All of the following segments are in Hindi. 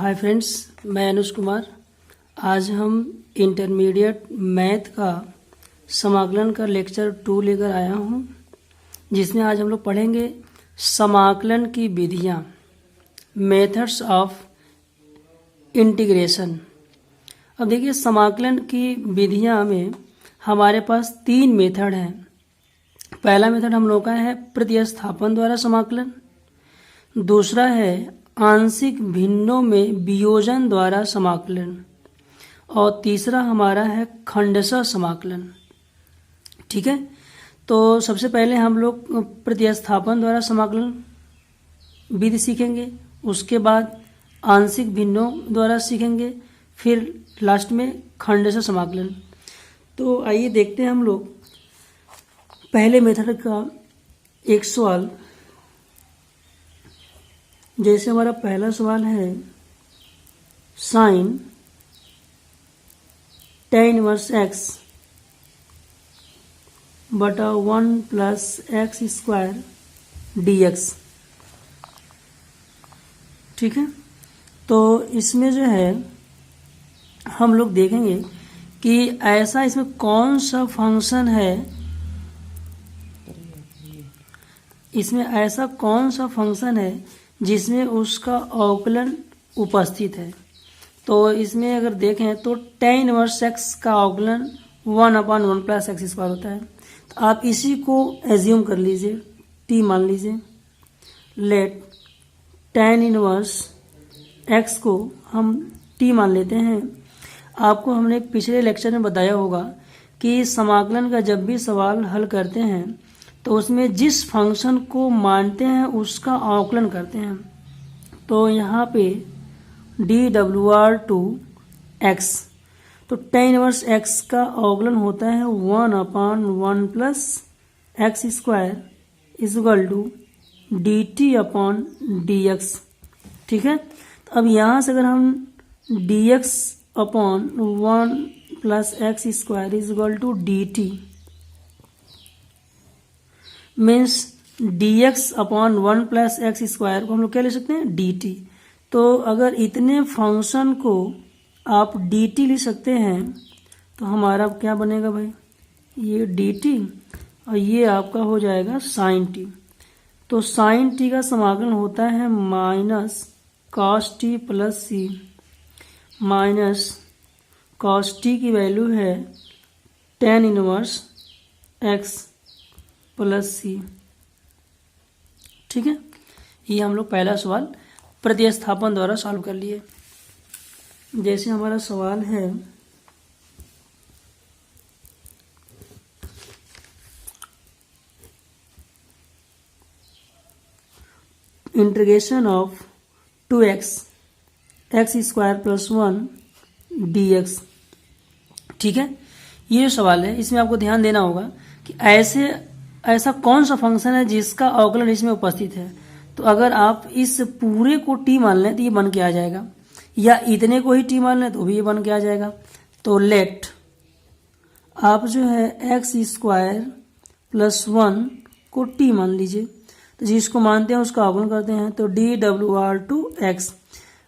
हाय फ्रेंड्स, मैं अनुज कुमार। आज हम इंटरमीडिएट मैथ का समाकलन का लेक्चर 2 लेकर आया हूँ, जिसमें आज हम लोग पढ़ेंगे समाकलन की विधियाँ, मेथड्स ऑफ इंटीग्रेशन। अब देखिए, समाकलन की विधियाँ में हमारे पास 3 मेथड हैं। पहला मेथड हम लोग का है प्रतिस्थापन द्वारा समाकलन, दूसरा है आंशिक भिन्नों में वियोजन द्वारा समाकलन, और तीसरा हमारा है खंडशः समाकलन। ठीक है, तो सबसे पहले हम लोग प्रतिस्थापन द्वारा समाकलन विधि सीखेंगे, उसके बाद आंशिक भिन्नों द्वारा सीखेंगे, फिर लास्ट में खंडशः समाकलन। तो आइए देखते हैं हम लोग पहले मेथड का एक सवाल। जैसे हमारा पहला सवाल है साइन tan इनवर्स x बटा 1 प्लस एक्स स्क्वायर dx। ठीक है, तो इसमें जो है हम लोग देखेंगे कि ऐसा इसमें कौन सा फंक्शन है, इसमें ऐसा कौन सा फंक्शन है जिसमें उसका अवकलन उपस्थित है। तो इसमें अगर देखें तो tan इनवर्स x का अवकलन 1/1 प्लस एक्स स्क्वायर होता है। तो आप इसी को एज्यूम कर लीजिए, t मान लीजिए। लेट tan इनवर्स x को हम t मान लेते हैं। आपको हमने पिछले लेक्चर में बताया होगा कि समाकलन का जब भी सवाल हल करते हैं तो उसमें जिस फंक्शन को मानते हैं उसका अवकलन करते हैं। तो यहाँ पे dWr/x, तो tan इनवर्स x का अवकलन होता है 1/1 plus x square equal to dt/dx। ठीक है, तो अब यहाँ से अगर हम dx/1 plus x square equal to dt means dx/1 plus x square को हम लोग क्या ले सकते हैं, dt। तो अगर इतने फंक्शन को आप dt ले सकते हैं तो हमारा क्या बनेगा भाई, ये dt और ये आपका हो जाएगा sin t। तो sin t का समाकलन होता है minus cos t plus c, minus cos t की वैल्यू है tan इनवर्स x प्लस सी। ठीक है, ये हम लोग पहला सवाल प्रतिस्थापन द्वारा सॉल्व कर लिए। जैसे हमारा सवाल है integration of 2x x square plus 1 dx। ठीक है, ये जो सवाल है इसमें आपको ध्यान देना होगा कि ऐसा कौन सा फंक्शन है जिसका अवकलन इसमें उपस्थित है। तो अगर आप इस पूरे को t मान लें तो ये बन के आ जाएगा, या इतने को ही t मान लें तो भी ये बन के आ जाएगा। तो लेट आप जो है एक्स स्क्वायर प्लस 1 को t मान लीजिए, तो जिसको मानते हैं उसका अवकलन करते हैं। तो dWr/x,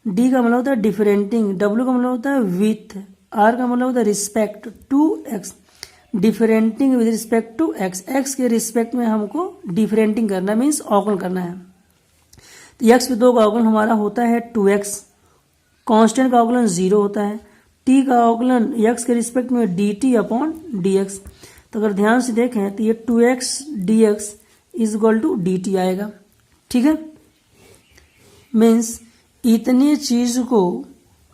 d का मतलब होता है डिफरेंटिंग, w का मतलब होता है विथ, r का मतलब होता है respect to x, differentiating with respect to x, x के रिस्पेक्ट में हमको डिफरेंटिंग करना मीन्स अवकलन करना है। तो x पे 2 का अवकलन हमारा होता है 2x, कांस्टेंट का अवकलन 0 होता है, t का अवकलन x के रिस्पेक्ट में dt/dx। तो अगर ध्यान से देखें तो ये 2x dx is equal to dt आएगा। ठीक है, मीन्स इतनी चीज को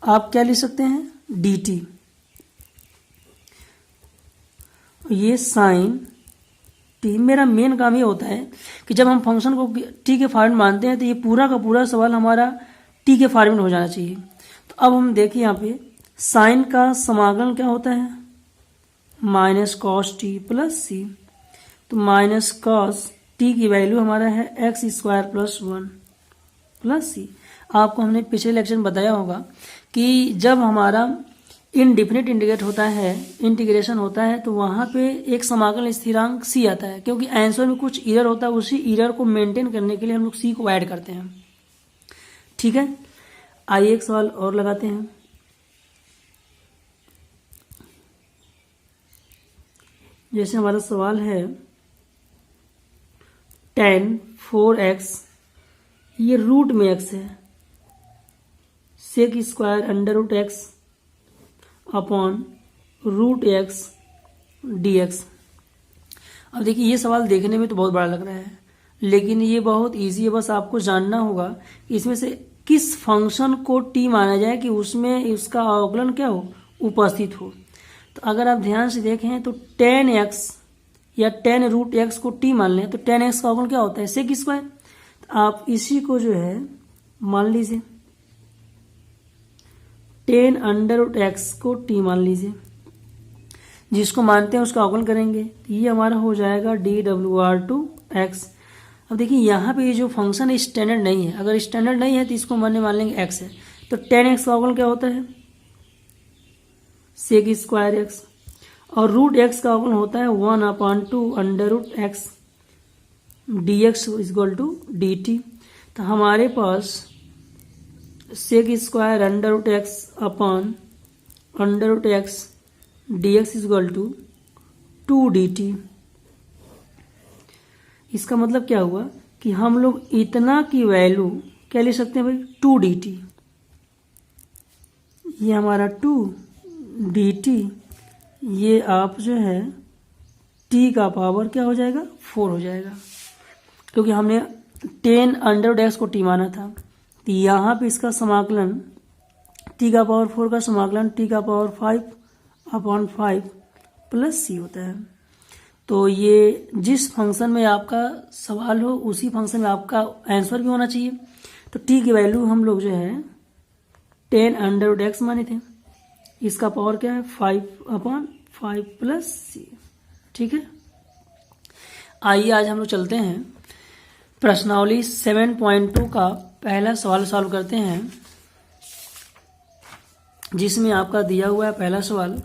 आप क्या लिख सकते हैं, dt। ये साइन टी, मेरा मेन काम ये होता है कि जब हम फंक्शन को टी के फॉर्मेट मानते हैं तो ये पूरा का पूरा सवाल हमारा टी के फॉर्मेट हो जाना चाहिए। तो अब हम देखिए यहाँ पे साइन का समाकलन क्या होता है, माइनस कॉस टी प्लस सी। तो माइनस कॉस टी की वैल्यू हमारा है एक्स स्क्वायर प्लस 1 प्लस सी। आपको हमने पिछले लेक्चर में बताया होगा कि जब हमारा इनडिफिनिट इंटीग्रेशन होता है तो वहाँ पे एक समाकलन स्थिरांक c आता है, क्योंकि आंसर में कुछ एरर होता है, उसी एरर को मेंटेन करने के लिए हम लोग c को ऐड करते हैं। ठीक है, आइए एक सवाल और लगाते हैं। जैसे हमारा सवाल है tan 4x, ये रूट में x है, sec square under root x upon root x dx। अब देखिए ये सवाल देखने में तो बहुत बड़ा लग रहा है, लेकिन ये बहुत इजी है। बस आपको जानना होगा कि इसमें से किस फंक्शन को t माना जाए कि उसमें उसका अवकलन क्या हो, उपस्थित हो। तो अगर आप ध्यान से देखें तो tan x या tan रूट एक्स को t मान लें तो tan x का अवकलन क्या होता है, सेक स्क्वायर। तो आप इसी को जो है मान लीजिए, tan अंडर रूट एक्स को t मान लीजिए, जिसको मानते हैं उसका अवकलन करेंगे तो ये हमारा हो जाएगा dWr2x। अब देखिए यहाँ पे ये जो फंक्शन है स्टैंडर्ड नहीं है, अगर स्टैंडर्ड नहीं है तो इसको मान लेंगे x है। तो tan x का अवकलन क्या होता है, सेक स्क्वायर एक्स, और रूट एक्स का अवकलन होता है 1/2 under root x dx equal to dt। तो हमारे पास sec square under root x upon under root x dx equal to 2dt। इसका मतलब क्या हुआ कि हम लोग इतना की वैल्यू क्या ले सकते हैं भाई, 2dt। ये हमारा 2dt, ये आप जो है t का पावर क्या हो जाएगा, 4 हो जाएगा, क्योंकि हमने tan अंडर रूट एक्स को t माना था। तो यहाँ पे इसका समाकलन t का पावर 4 का समाकलन t का पावर 5/5 प्लस c होता है। तो ये जिस फंक्शन में आपका सवाल हो उसी फंक्शन में आपका आंसर भी होना चाहिए। तो t की वैल्यू हम लोग जो है tan अंडर रूट एक्स माने थे, इसका पावर क्या है 5/5 प्लस c। ठीक है, आइए आज हम लोग चलते हैं प्रश्नावली 7.2 का पहला सवाल सॉल्व करते हैं, जिसमें आपका दिया हुआ है पहला सवाल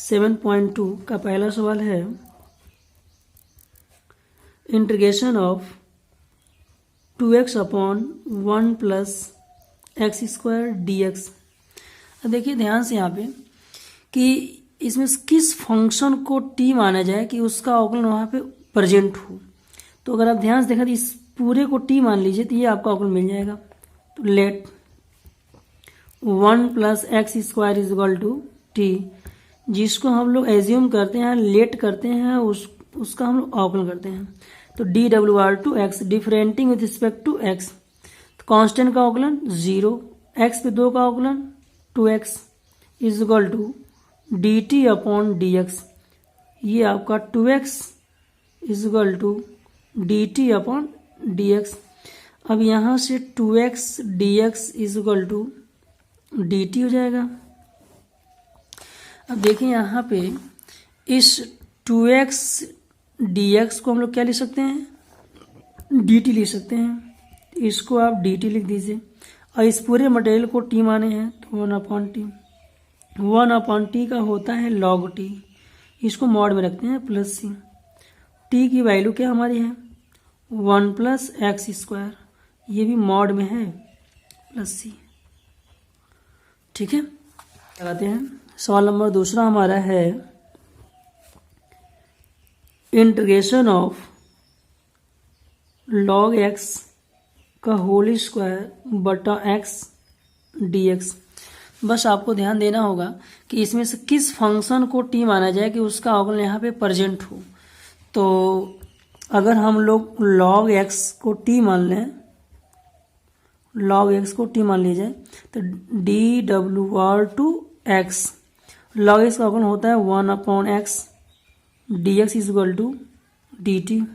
7.2 का पहला सवाल है integration of 2x upon 1 plus x square dx। देखिए ध्यान से यहाँ पे कि इसमें किस फंक्शन को t माना जाए कि उसका अवकलन वहाँ पे प्रेजेंट हो। तो अगर आप ध्यान से देखें तो इस पूरे को t मान लीजिए तो ये आपका अवकलन मिल जाएगा। तो let 1 plus x square is equal to t, जिसको हम लोग एज्यूम करते हैं, लेट करते हैं, उसका हम लोग अवकलन करते हैं। तो dWr2x differentiating with respect to x, तो कांस्टेंट का अवकलन 0, x पे 2 का अवकलन 2x is equal to dt upon dx। ये आपका 2x is equal to dt upon dx। अब यहाँ से 2x dx is equal to dt हो जाएगा। अब देखिए यहाँ पे इस 2x dx को हम लोग क्या लिख सकते हैं, dt लिख सकते हैं। इसको आप dt लिख दीजिए, और इस पूरे मटेरियल को t माने हैं तो 1/t, 1/t का होता है log t, इसको मॉड में रखते हैं प्लस c। t की वैल्यू क्या हमारी है 1 प्लस एक्स स्क्वायर, ये भी मॉड में है प्लस c। ठीक है, लगाते हैं। सवाल नंबर दूसरा हमारा है इंटीग्रेशन ऑफ log x का होल स्क्वायर बटा x dx। बस आपको ध्यान देना होगा कि इसमें से किस फंक्शन को t माना जाए कि उसका अवकलन यहाँ पे प्रेजेंट हो। तो अगर हम लोग log x को t मान लें, log x को t मान लीजिए, तो dWr2x log x का अवकलन होता है 1/x dx is equal to dt।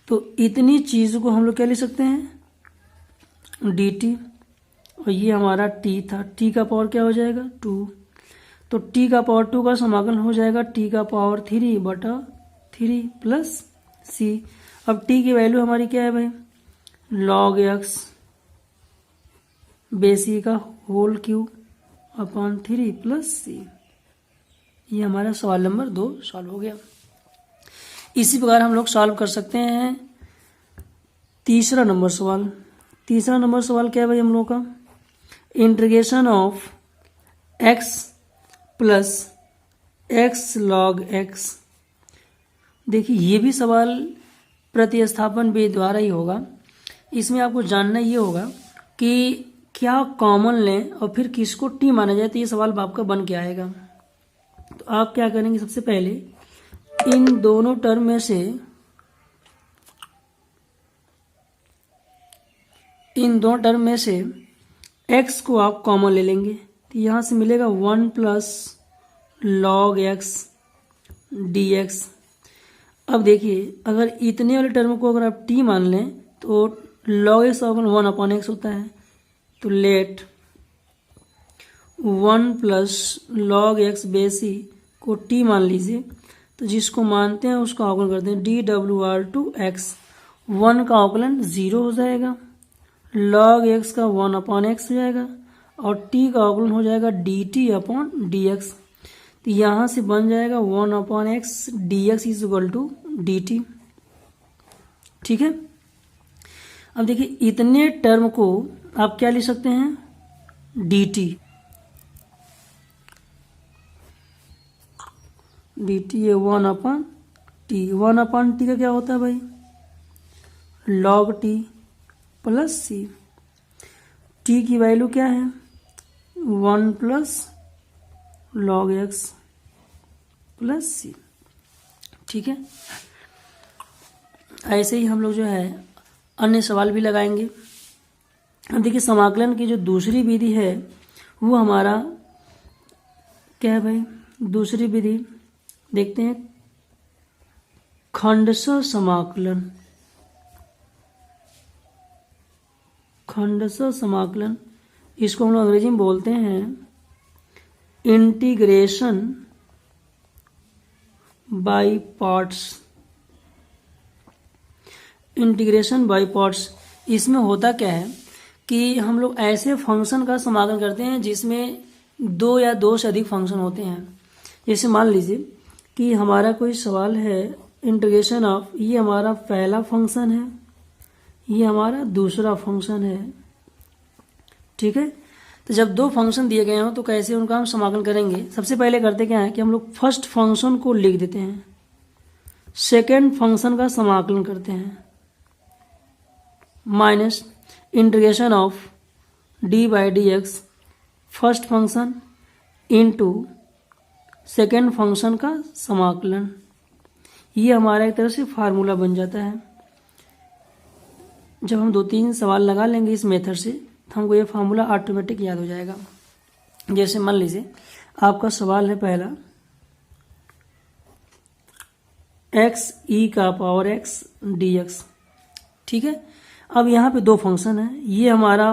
तो इतनी चीज को हम लोग क्या लिख सकते हैं dt, और ये हमारा t था, t का पावर क्या हो जाएगा 2। तो t का पावर 2 का समाकलन हो जाएगा t का पावर 3/3 प्लस c। अब t की वैल्यू हमारी क्या है भाई, log x बेसी का whole cube upon 3 plus c। ये हमारा सवाल नंबर 2 सॉल्व हो गया। इसी प्रकार हम लोग सॉल्व कर सकते हैं तीसरा नंबर सवाल। तीसरा नंबर सवाल क्या है भाई हम लोग का, integration of x plus x log x। देखिए ये भी सवाल प्रतिस्थापन विधि द्वारा ही होगा। इसमें आपको जानना ये होगा कि क्या कॉमन लें और फिर किसको टी माना जाए, तो ये सवाल आपका बन के आएगा। तो आप क्या करेंगे, सबसे पहले इन दोनों टर्म में से x को आप कॉमन ले लेंगे, तो यहाँ से मिलेगा 1 प्लस log x dx। अब देखिए अगर इतने वाले टर्म को अगर आप t मान लें तो log x का 1/x होता है, तो लेट 1 प्लस log x बेसी को t मान लीजिए, तो जिसको मानते हैं उसका अवकलन करते हैं dWr/x। 1 का अवकलन 0 हो जाएगा, log x का 1/x हो जाएगा और t का अवकलन हो जाएगा dt/dx। तो यहाँ से बन जाएगा 1/x dx = dt। ठीक है। अब देखिए इतने टर्म को आप क्या लिख सकते हैं, dt। ये 1/t। 1/t का क्या होता है भाई, log t plus c। t की वैल्यू क्या है, 1 plus log x plus c। ठीक है। ऐसे ही हम लोग जो है अन्य सवाल भी लगाएंगे। अब देखिए समाकलन की जो दूसरी विधि है वो हमारा क्या है भाई, दूसरी विधि देखते हैं, खंडशः समाकलन। खंडशः समाकलन इसको हम लोग अंग्रेजी में बोलते हैं integration by parts. Integration by parts इसमें होता क्या है कि हम लोग ऐसे फंक्शन का समाकलन करते हैं जिसमें 2 या 2 से अधिक फंक्शन होते हैं। जैसे मान लीजिए कि हमारा कोई सवाल है इंटीग्रेशन ऑफ, ये हमारा पहला फंक्शन है, ये हमारा दूसरा फंक्शन है। ठीक है। तो जब 2 फंक्शन दिए गए हों तो कैसे उनका हम समाकलन करेंगे। सबसे पहले करते क्या है कि हम लोग फर्स्ट फंक्शन को लिख देते हैं, सेकेंड फंक्शन का समाकलन करते हैं, minus integration of d/dx first function into second function का समाकलन। ये हमारा एक तरह से फार्मूला बन जाता है। जब हम 2-3 सवाल लगा लेंगे इस मेथड से तो हमको ये फार्मूला ऑटोमेटिक याद हो जाएगा। जैसे मान लीजिए आपका सवाल है पहला, x(e⁻x dx। ठीक है। अब यहाँ पे 2 फंक्शन है, ये हमारा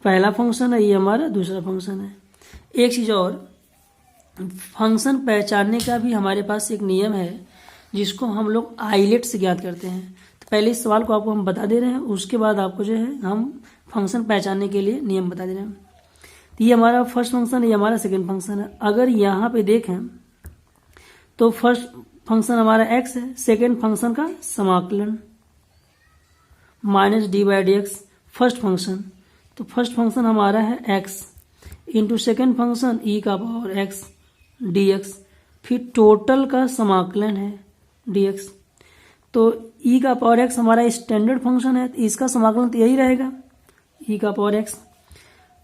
पहला फंक्शन है, ये हमारा दूसरा फंक्शन है। एक चीज़ और, फंक्शन पहचानने का भी हमारे पास एक नियम है जिसको हम लोग आइलेट से ज्ञात करते हैं। तो पहले इस सवाल को आपको हम बता दे रहे हैं, उसके बाद आपको जो है हम फंक्शन पहचानने के लिए नियम बता दे रहे हैं। तो ये हमारा फर्स्ट फंक्शन है, ये हमारा सेकेंड फंक्शन है। अगर यहाँ पे देखें तो फर्स्ट फंक्शन हमारा x है, सेकेंड फंक्शन का समाकलन माइनस d/dx फर्स्ट फंक्शन। तो फर्स्ट फंक्शन हमारा है x into second function e⁻x dx, फिर टोटल का समाकलन है dx। तो e⁻x हमारा स्टैंडर्ड फंक्शन है, तो इसका समाकलन तो यही रहेगा e⁻x।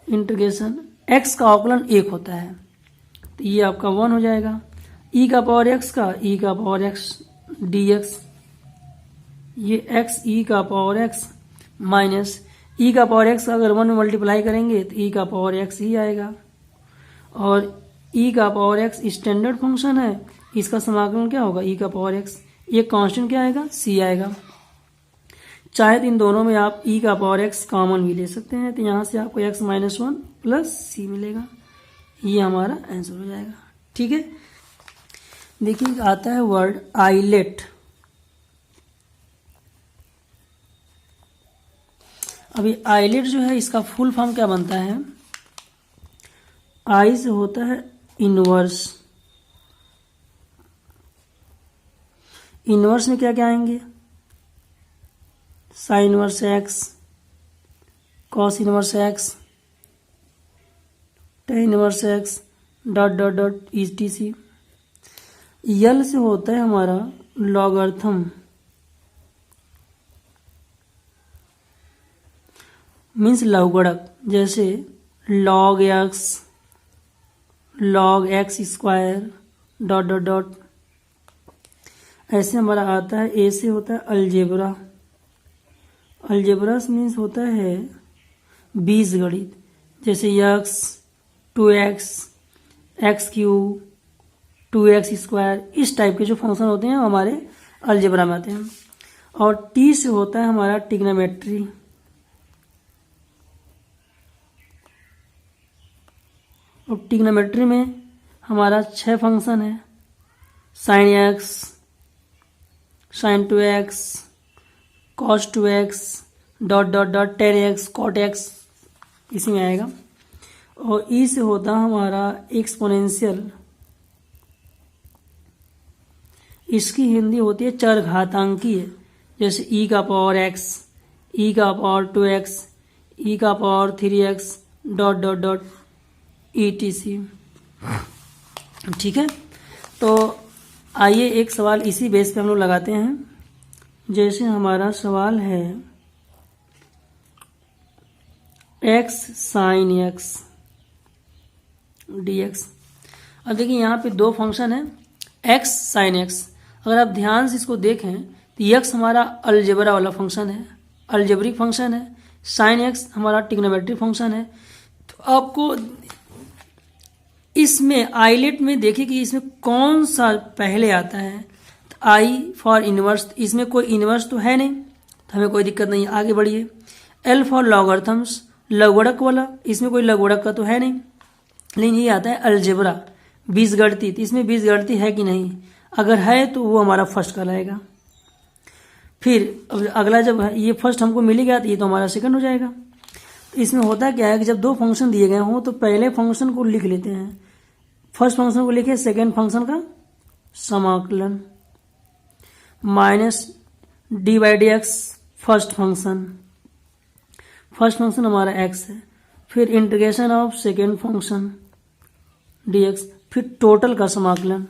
इंटीग्रेशन x का अवकलन 1 होता है, तो ये आपका 1 हो जाएगा। e⁻x का e⁻x dx, ये x e⁻x माइनस e⁻x का अगर 1 में मल्टीप्लाई करेंगे तो e⁻x ही आएगा। और e⁻x स्टैंडर्ड फंक्शन है, इसका समाकलन क्या होगा e⁻x, ये कांस्टेंट क्या आएगा c आएगा। चाहे तो इन दोनों में आप e⁻x कॉमन भी ले सकते हैं, तो यहाँ से आपको x - 1 प्लस c मिलेगा। ये हमारा आंसर हो जाएगा। ठीक है। देखिए आता है वर्ड आइलेट। अभी आइलेट जो है इसका फुल फॉर्म क्या बनता है, आई से होता है इनवर्स, इनवर्स में क्या क्या आएंगे, sine inverse x, cos inverse x, tan inverse x, dot dot dot etc। यल से होता है हमारा लॉगरिथम, मीन्स लघुगणक, जैसे log x, log x square, dot dot dot. ऐसे हमारा आता है। ए से होता है अलजेब्रा, अलजेब्रा मीन्स होता है बीजगणित, जैसे x, 2x, x cube, 2x square, इस टाइप के जो फंक्शन होते हैं वो हमारे अलजेब्रा में आते हैं। और टी से होता है हमारा ट्रिग्नोमेट्री, और ट्रिग्नोमेट्री में हमारा 6 फंक्शन है, sine x, sine 2x, cos 2x, dot dot dot, tan x, cot x, इसी में आएगा। और ई से होता है हमारा एक्सपोनेंशियल, इसकी हिंदी होती है चरघातांकीय, जैसे ई का पावर x, ई का पावर 2x, ई का power 3x, dot dot dot etc। ठीक है, तो आइए एक सवाल इसी बेस पे हम लोग लगाते हैं। जैसे हमारा सवाल है x साइन x dx। अब देखिए यहाँ पे 2 फंक्शन है, x साइन x। अगर आप ध्यान से इसको देखें तो x हमारा अलजेब्रा वाला फंक्शन है, अलजेब्रिक फंक्शन है, साइन x हमारा ट्रिग्नोमेट्रिक फंक्शन है। तो आपको इसमें आइलेट में देखिए कि इसमें कौन सा पहले आता है। तो आई फॉर इनवर्स, इसमें कोई इनवर्स तो है नहीं, तो हमें कोई दिक्कत नहीं, आगे बढ़िए। एल फॉर लॉगरिथम्स, लघुगणक वाला, इसमें कोई लघुगणक का तो है नहीं, लेकिन ये आता है अलजेब्रा, बीजगणित। तो इसमें बीजगणित है कि नहीं, अगर है तो वो हमारा फर्स्ट कहलाएगा। फिर अब अगला, जब ये फर्स्ट हमको मिल गया तो ये तो हमारा सेकंड हो जाएगा। तो इसमें होता क्या है कि जब 2 फंक्शन दिए गए हों तो पहले फंक्शन को लिख लेते हैं, फर्स्ट फंक्शन को लिखे, सेकेंड फंक्शन का समाकलन, minus D by D X first function, first function हमारा x है, फिर integration of second function dx, फिर टोटल का समाकलन।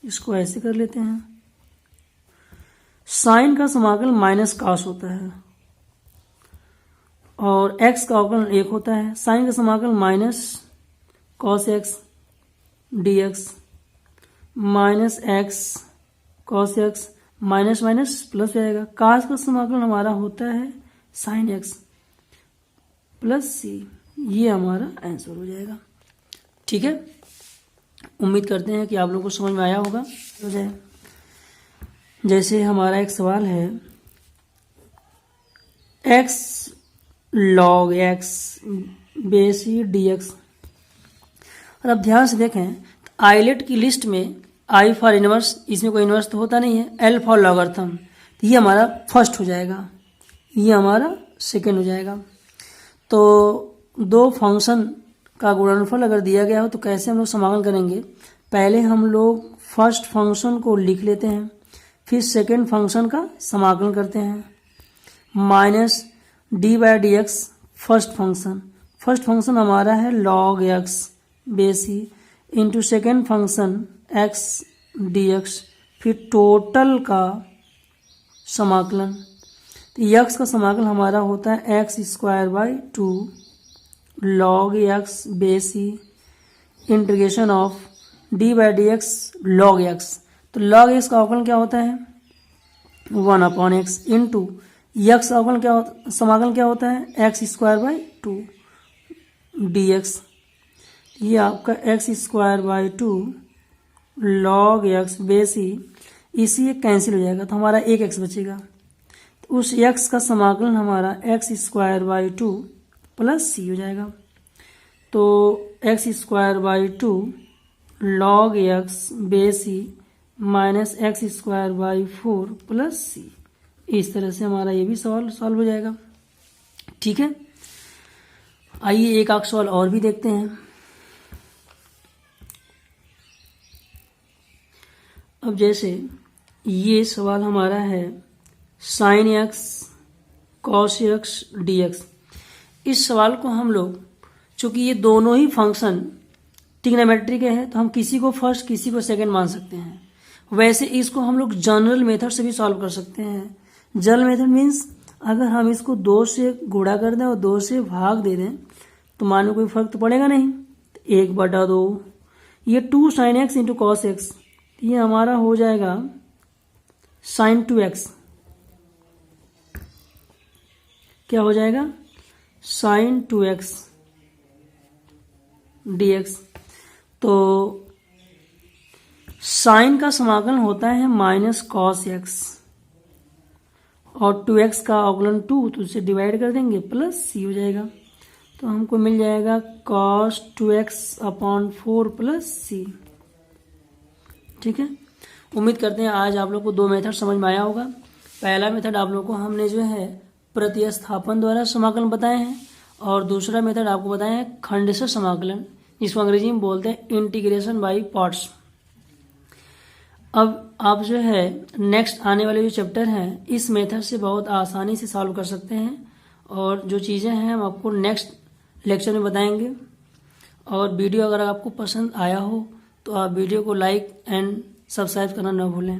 इसको ऐसे कर लेते हैं, साइन का समाकलन माइनस कॉस होता है और x का अवकलन 1 होता है। साइन का समाकलन minus cos x dx, minus x cos x, minus minus plus हो जाएगा। कॉस का समाकलन हमारा होता है साइन एक्स प्लस सी, ये हमारा आंसर हो जाएगा। ठीक है, उम्मीद करते हैं कि आप लोगों को समझ में आया होगा। हो जाए, जैसे हमारा एक सवाल है x log x बेस ई dx। और अब ध्यान से देखें तो आइलेट की लिस्ट में आई फॉर इनवर्स, इसमें कोई इनवर्स तो होता नहीं है, एल फॉर लॉगरिथम, तो ये हमारा फर्स्ट हो जाएगा, ये हमारा सेकेंड हो जाएगा। तो 2 फंक्शन का गुणनफल अगर दिया गया हो तो कैसे हम लोग समाकलन करेंगे। पहले हम लोग फर्स्ट फंक्शन को लिख लेते हैं, फिर सेकेंड फंक्शन का समाकलन करते हैं, minus D by D X first function, first function हमारा है log x base E, into second function x dx, फिर टोटल का समाकलन। तो x का समाकलन हमारा होता है x square by 2 log x base E, integration of D by D x log x। तो log x का अवकलन क्या होता है 1/x, इंटू x का अवकलन क्या होता, समाकलन क्या होता है x स्क्वायर बाई 2 dx। ये आपका x square by 2 log x base E, इसी ये कैंसिल हो जाएगा तो हमारा एक x बचेगा। तो उस x का समाकलन हमारा x square by 2 plus C हो जाएगा। तो x square by 2 log x base E minus X square by 4 plus C, इस तरह से हमारा ये भी सवाल सॉल्व हो जाएगा। ठीक है, आइए एक आध सवाल और भी देखते हैं। अब जैसे ये सवाल हमारा है sine x cos x D x. इस सवाल को हम लोग, चूंकि ये दोनों ही फंक्शन ट्रिग्नोमेट्री के हैं, तो हम किसी को फर्स्ट किसी को सेकंड मान सकते हैं। वैसे इसको हम लोग जनरल मेथड से भी सॉल्व कर सकते हैं। जनरल मेथड मीन्स अगर हम इसको 2 से गुणा कर दें और 2 से भाग दे दें तो मानो कोई फर्क तो पड़ेगा नहीं। 1/2 ये 2 sine x into cos x, ये हमारा हो जाएगा साइन 2x। क्या हो जाएगा? Sign 2x dx। तो साइन का समाकलन होता है माइनस कॉस एक्स और 2x का अवकलन 2, तो उसे डिवाइड कर देंगे प्लस c हो जाएगा। तो हमको मिल जाएगा cos 2x/4 प्लस c। ठीक है, उम्मीद करते हैं आज आप लोग को 2 मेथड समझ में आया होगा। पहला मेथड आप लोग को हमने जो है प्रतिस्थापन द्वारा समाकलन बताए हैं और दूसरा मेथड आपको बताया है खंड से समाकलन, जिसको अंग्रेजी में बोलते हैं इंटीग्रेशन बाय पार्ट्स। अब आप जो है नेक्स्ट आने वाले जो चैप्टर हैं इस मेथड से बहुत आसानी से सॉल्व कर सकते हैं और जो चीज़ें हैं हम आपको नेक्स्ट लेक्चर में बताएंगे। और वीडियो अगर आपको पसंद आया हो तो आप वीडियो को लाइक एंड सब्सक्राइब करना न भूलें।